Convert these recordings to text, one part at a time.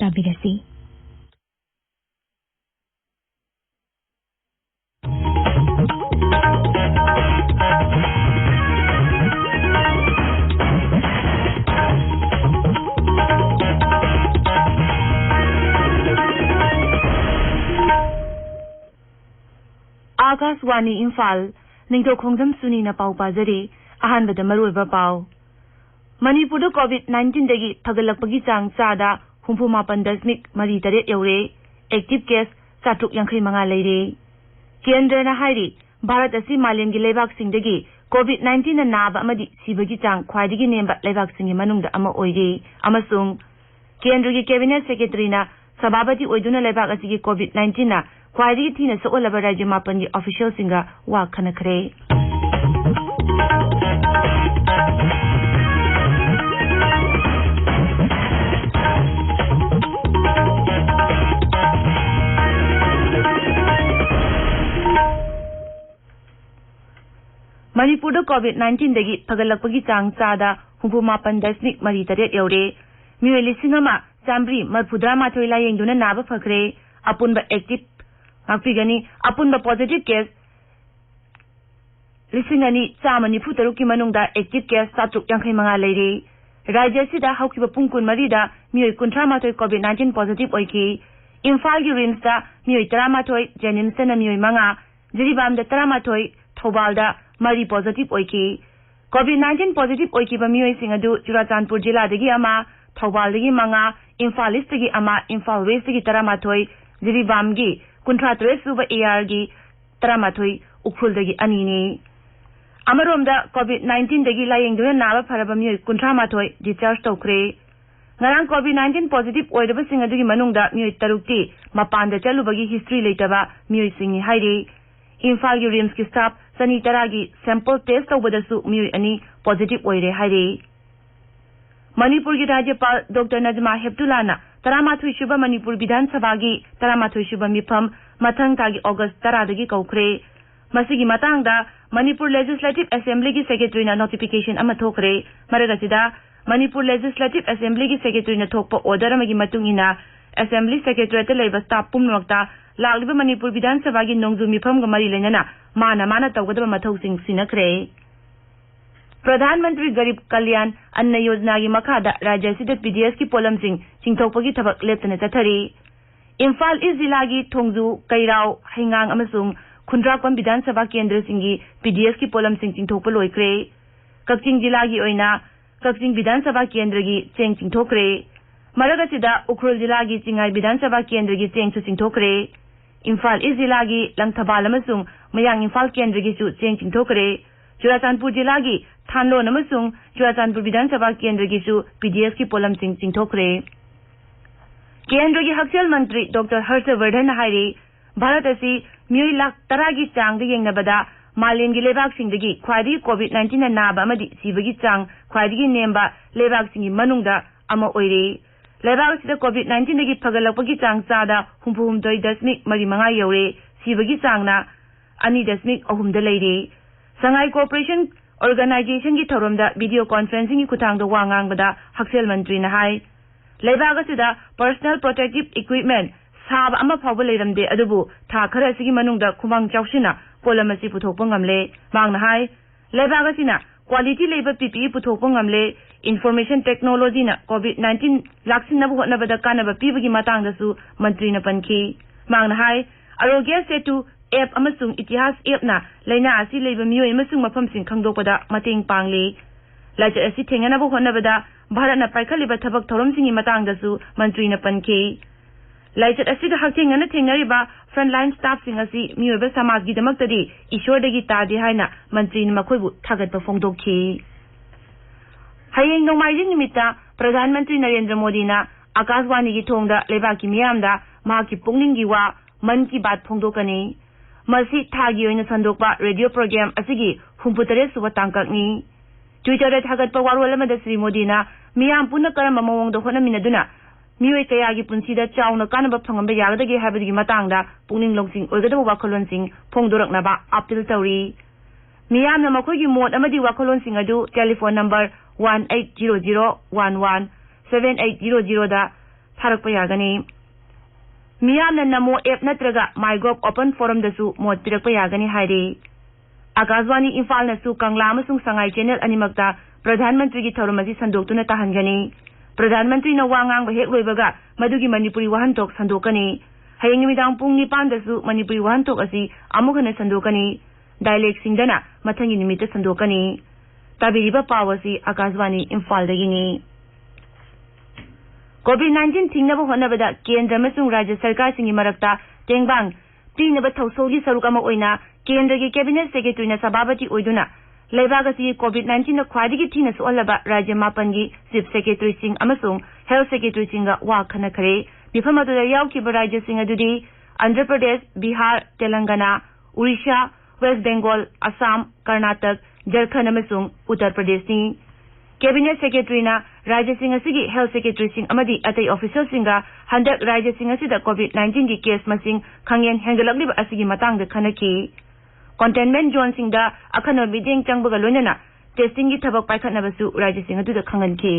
ꯇꯥꯕꯤꯔꯁꯤ꯫ आकाशवाणी इम्फाल निंगथौखोंजम सुनीना पाउ पाजरे अहानबदा मरुओइबा पाउ मणिपुर कोविड-19 दगी फगलपगी चांग चादा 64.3 you're active case 485 लेरे केंद्रना हाइरी भारत असि मालेमगी लेबाकसिंगदगी कोविड-19 ना नाबा अमदि सिबगी चांग ख्वाइदगी नेमबा लेबाकसिंगी मनुंगदा अमा ओइरे अमसुंग केंद्रगी कैबिनेट सेक्रेटरीना सभापति ओइदुना लेबाक असिगी कोविड-19 ना ख्वाइदगी थीना सोलबा राज्य मापनगी ऑफिशियल सिंगा वा खनखरे मणिपुर कोविड-19 दगी फगलपगी चांग चादा 64.3 यौरे मियोय लिसिंग अमा चामब्री मरफुद्रा माथोय लायेंगदुना नाबा फखरे अपुनबा एक्टिव माफिगनी अपुनबा पॉजिटिव केस लिसिंग अनि चामनी फुतरुक की मनुंगदा एक्टिव केस 485 लेरे राज्य सिदा हौकिबा पुंग 23 दा मियोय 38 कोविड-19 पॉजिटिव ओइकी इम्फाल की रिम्स दा मियोय 18 जेनिम्स ना मियोय 5 जिरीबाम दा 18 थौबाल दा मरी पॉजिटिव ओइकी कोविड-19 पॉजिटिव ओइकीबा मियोय सिंग अदु चुराचांदपुर जिला दगी अमा थौबाल दगी 5 इम्फाल ईस्ट दगी अमा इम्फाल वेस्ट दगी 18 जिरीबाम गी 53 सुबा एआर गी 18 उखुल दगी अनीनी अमरोमदा कोविड-19 दगी लायेंगदुना नाबा फरबा मियोय 53 डिस्चार्ज तौखरे ngarang COVID-19 positive oidaba sing adugi manungda mioi tarukti mapanda chalubagi history leitaba mioi singi hairi Imphal gi rims ki staff sani taragi sample test tawbadasu mioi ani positive oire hairi Manipur gi Rajyapal Dr. Najma Heptulana Taramathui Shubha Manipur Vidhan Sabha gi Taramathui Shubha Mifam mathang tagi August 10 dagi kaukre masigi matangda Manipur Legislative Assembly gi secretary na notification ama thokre maragasida Manipur Legislative Assembly ki Secretary na thokpa order amagi matungina Assembly Secretary te leiba staff pumnokta lagliba Manipur Vidhan Sabha gi nongju mifam ga mari lenana mana tawgadaba mathau sing sinakre Pradhan Mantri Garib Kalyan Anna Yojana gi makhada rajya sida PDS ki polam sing chingthokpa gi thabak leptana chathari Imphal East Jilla gi Thongju Kairao Haingang amasung Khundrakwam Vidhan Sabha kendra singi PDS ki polam sing chingthokpa loikre Kakching Jilla gi oina Kakching Vidhan Sabha Kendra gi cheng chingthokre Maragasida Ukhrul Jilla gi Chingai Vidhan Sabha Kendra gi cheng su chingthokre Imphal East Jilla gi Langthabal amasung Mayang Imphal Kendra gi su cheng chingthokre Churachandpur Jilla gi Thanlon amasung Churachandpur Vidhan Sabha Kendra gi su PDS ki polam sing chingthokre Kendra gi Hakchel Mantri Dr. Harshavardhan hairi Bharat asi mioi lakh 10 gi chang da yengnabada Malim gi lebak sing dagi khwaidi COVID-19 na naba amadi sibagi chang khwaidi gi nemba lebak sing gi manungda ama oire lebak sida COVID-19 dagi phagalakpagi chang chada humphum.3 yore sibagi chang na 2.3 da leire Sangai Cooperation Organization gi thoromda video conferencing gi kuthangda wangang bada Haksel Mantri na hai lebak sida personal protective equipment sab ama phawba leiramde adubu tha khara sigi manungda khumang chawsina polam asi puthokpa ngamle mangna hai lebak asina quality labor PPE puthokpa ngamle information technology na COVID-19 laksin nabu hotnabada kanaba pibagi matangda su mantri na panki mangna hai arogya setu app amasung itihas app na laina asi leiba miyoi amasung mafam sing khangdokpada mateng pangli laja asi thengana bu hotnabada bharat na paikhaliba thabak thorom singi matangda su mantri na panki Laichat asida hakchengana thengnariba frontline staff sing asi miyoba samaj gi damaktadi ishwardagi tadi haina mantri ni makhoibu thagatpa phongdokhi Hayeng nongmaijing nimita Pradhan Mantri Narendra Modi na Akashwani gi thongda lebaki miyamda mahaki pungning gi wa man ki baat phongdokani masi thagi oina sandokpa radio program asigi humputare suba tangkakni Twitter da thagatpa warwala mada Sri Modi na miyam punna karamba mawongda honaminaduna mioi kayagi punsida chawna kanaba phangamba yagadagi habadigi matangda pungning longsing oigadaba wakholon sing phongdoraknaba appeal tawri miyamna makhoigi mot amadi wakholon sing adu telephone number 1800117800 da थारक यागनी मियामना नमो app नत्रगा MyGov open forum दसु मोद पिरक यागनी हाइरे आकाशवाणी इम्फाल नसु कंगला अमसुंग Sangai channel अनिमक्ता प्रधानमंत्री की थौरमसी संदोक्तुना ताहनगनी प्रधानमंत्री न वांगांग हेक लोइबगा मदुगी मणिपुरी वहनतोक संदोकनी हयेंग निमिदांग पुंग 9 दसु मणिपुरी वहनतोक असि अमुगन संदोकनी dialect सिंगदना मथंगी निमित्त संदोकनी ताबिरिबा पावसी आकाशवाणी इम्फाल दगिनी कोविड-19 थिंगनब होनबदा केंद्र अमसुंग राज्य सरकार सिंगी मरक्ता तेंगबांग पीनब थौसौगी सरुक अमा ओइना केंद्र की कैबिनेट सेक्रेटरी सभापति ओइदुना लेबागसी कोविड-19 न ख्वादिगी थीना सोलबा राज्य मापनगी चीफ सेक्रेटरी सिंह अमसुंग हेल्थ सेक्रेटरी सिंह वा खनखरे मिफम अदुदा यावकिबा राज्य सिंह अदुदी आंध्र प्रदेश बिहार तेलंगाना उड़ीसा वेस्ट बंगाल असम कर्नाटक झारखंड अमसुंग उत्तर प्रदेश नि कैबिनेट सेक्रेटरी ना राज्य सिंह असिगी हेल्थ सेक्रेटरी सिंह अमदी अतई ऑफिसर सिंगा हंदक राज्य सिंह असिदा कोविड-19 की केस मसिंग खंगेन हेंगलकलिबा असिगी मतंग खनकी कंटेनमेंट जोन सिंगदा अखनो मिदेंग चंगबगा लोइनना टेस्टिंग की थबक पाइखतनबसु राज्य सिंह अदुदा खंगनकी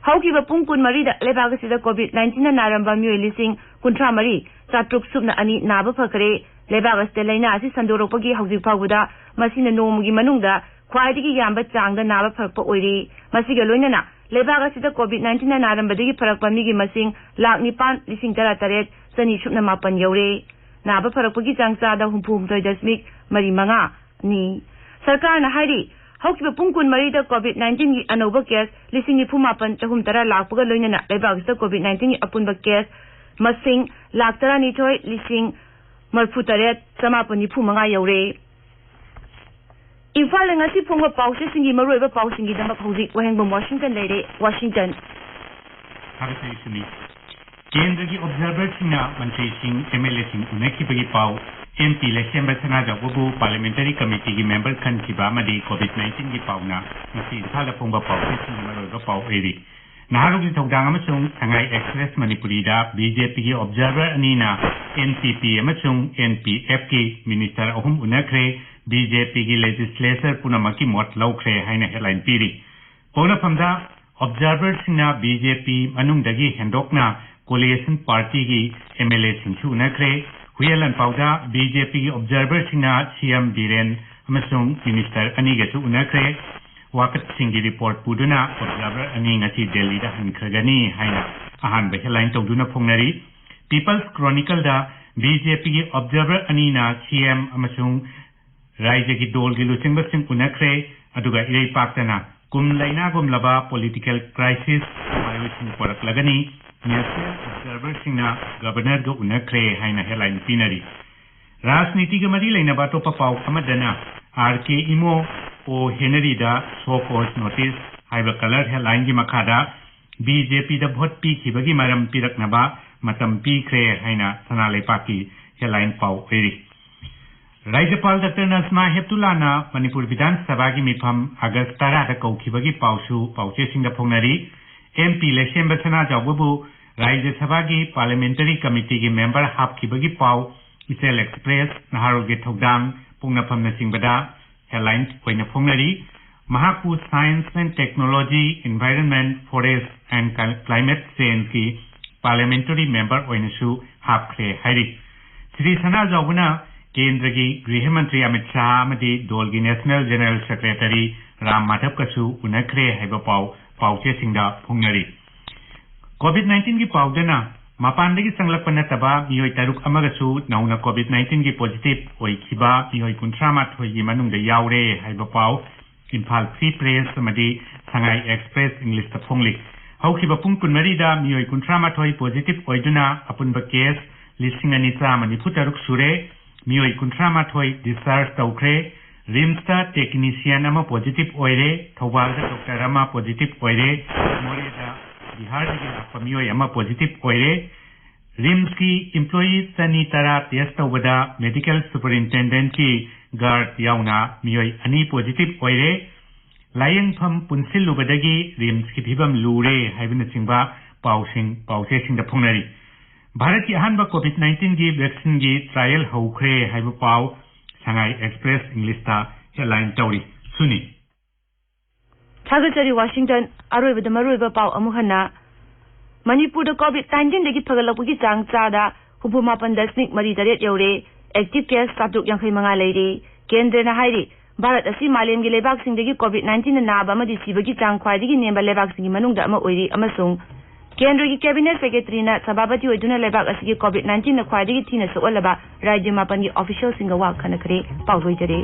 हौकिबा पुंग 14 दा लेबागसिदा कोविड-19 ना नारंबा मियोय लिसिंग 53 चाट्रुक सुबना अनि नाबा फखरे लेबागस्ते लैना असि संदोरकपगी हौजिक फावदा मसिना नोमुगी मनुंगदा ख्वाइदिगी याम्बा चांगदा नाबा फरकपा ओइरी मसिगा लोइनना लेबागसिदा कोविड-19 ना नारंबदगी फरकपा मिगी मसिंग 1,9,13,800 सनी सुबना मापन यौरे नाबा फरकपगी चांगचादा 63.5 नि सरकार ना हाइरी हौकिबा पुंग 13 दा कोविड-19 की अनोबा केस 19,913 लाखपगा लोइनना लेबागसिदा कोविड-19 की अपुनबा केस मसिंग 1,32,000,000 यौरे Imphal ngasi phongba pause singi maroiba pausingi dama hojik wahengbom Washington leire Washington Harasini केंद्र की ऑब्जर्वर सिंह मंत्री सिंह एमएलए सिंह उनकी बगी पाव एमपी इलेक्शन बसना जबू पार्लियामेंट्री कमेटी की मेंबर खन की बामदी कोविड-19 की पावना मसी इम्फाल फोंबा पाव सिंह मरोइबा पाव एरी नाहारोगी थौदांग अमसुंग संगाई एक्सप्रेस मणिपुरी दा बीजेपी की ऑब्जर्वर अनीना एनपीपी अमसुंग एनपीएफ की मिनिस्टर अहुम उनखरे बीजेपी की लेजिस्लेचर पुनमकी मोट लौखरे हाइना हेडलाइन पीरी पौनफमदा ऑब्जर्वर सिंह बीजेपी मनुंगदगी हेंडोकना कोलिएशन पार्टी की एमएलए सिंह उनखरे हुयलन पाउदा बीजेपी की ऑब्जर्वर सिंह सीएम बीरेन अमसुंग मिनिस्टर अनीगसु उनखरे वाकत सिंह की रिपोर्ट पुदुना ऑब्जर्वर अनी ngasi दिल्ली दा हनखगनी हाइना अहान हेडलाइन तौदुना फोंगनरी पीपल्स क्रॉनिकल दा बीजेपी की ऑब्जर्वर अनीना सीएम अमसुंग राज्य की दोल की लुचिंग सिंह उनखरे अदुगा इरे पाक्तना कुम लैना गुमलबा पॉलिटिकल क्राइसिस मायोसिंग परक लगनी नेशनल ऑब्जर्वर सिंह गवर्नर गो उनखरे हाइना हेडलाइन पीनरी राजनीति के मरी लेनबा तो पाव अमदना आरके इमो ओ हेनरी दा सो कोस नोटिस हाइबा कलर हेडलाइन की मखादा बीजेपी दा भोट पीखिबगी मरम पिरकनबा मतम पीखरे हाइना सनालेपाकी हेडलाइन पाव एरी राज्यपाल डॉक्टर नजमा हेप्तुलाना मणिपुर विधानसभा की मिफम अगस्त 13 कौखिबगी पावसु पाउचेसिंग फोंगनरी एमपी इलेक्शन बसना जावबु राज्यसभा की पार्लियामेंट्री कमेटी की मेंबर हापखिबगी पाव इसेल एक्सप्रेस नहारोगे थौदांग पुंगनफम नसिंगबदा हेडलाइन ओइना फोंगनरी महाकु science and technology environment forest and climate change की पार्लियामेंट्री मेंबर ओइनसु हापखरे हाइरी श्री सना जावबुना केंद्र की गृह मंत्री अमित शाह दोल की national general secretary Ram Madhav कसु उनखरे है पाउचे सिंह फोंगनरी कोविड-19 की पाउदना मपानदगी संगलप नतबा मियोय तरुक अमगसु नौना कोविड-19 की पॉजिटिव ओइखिबा मियोय 38 की मनुंग यावरे हाइबा पाउ इम्फाल फ्री प्रेस मदी संगाई एक्सप्रेस इंग्लिश ता फोंगली हौखिबा पुंग 14 दा मियोय 38 पॉजिटिव ओइदुना अपुनबा केस 2,940 सुरे मियोय 38 डिस्चार्ज तौखरे रिम्स टेक्नीशियन अमा पॉजिटिव ओइरे थौबाल डॉक्टर अमा पॉजिटिव ओइरे मोरेदा बिहार की मियोय अमा पॉजिटिव ओइरे रिम्स की एम्प्लॉई सनी तरा टेस्ट तौबदा मेडिकल सुपरिटेंडेंट की गार्ड याउना मियोय अनि पॉजिटिव ओइरे लायंगफम पुनसिलुबदगी रिम्स की फिबम लूरे हाइबन सिंबा पाउसे सिंह फोंगनरी भारत की अहानबा कोविड-19 की वैक्सीन की ट्रायल हौखरे हाइबा पाव संगाई एक्सप्रेस इंग्लिश ता हेडलाइन तौरी सुनी थागचरी वाशिंगटन अरोइबद मरोइबा पाव अमुहना Manipur COVID-19 dagi phagalakpagi chang chada 64.3 yaure active case 735 leiri kendra hairi Bharat asi malemgi lebaksingdagi COVID-19 na naba amadi sibagi chang khwaidagi nemba lebaksingi manungda ama oiri amasung Kendra ki cabinet secretary na sababati oiduna lebak asigi COVID-19 na khwaidagi thina soalaba rajya mapangi official singa wa khana khare pawloi jare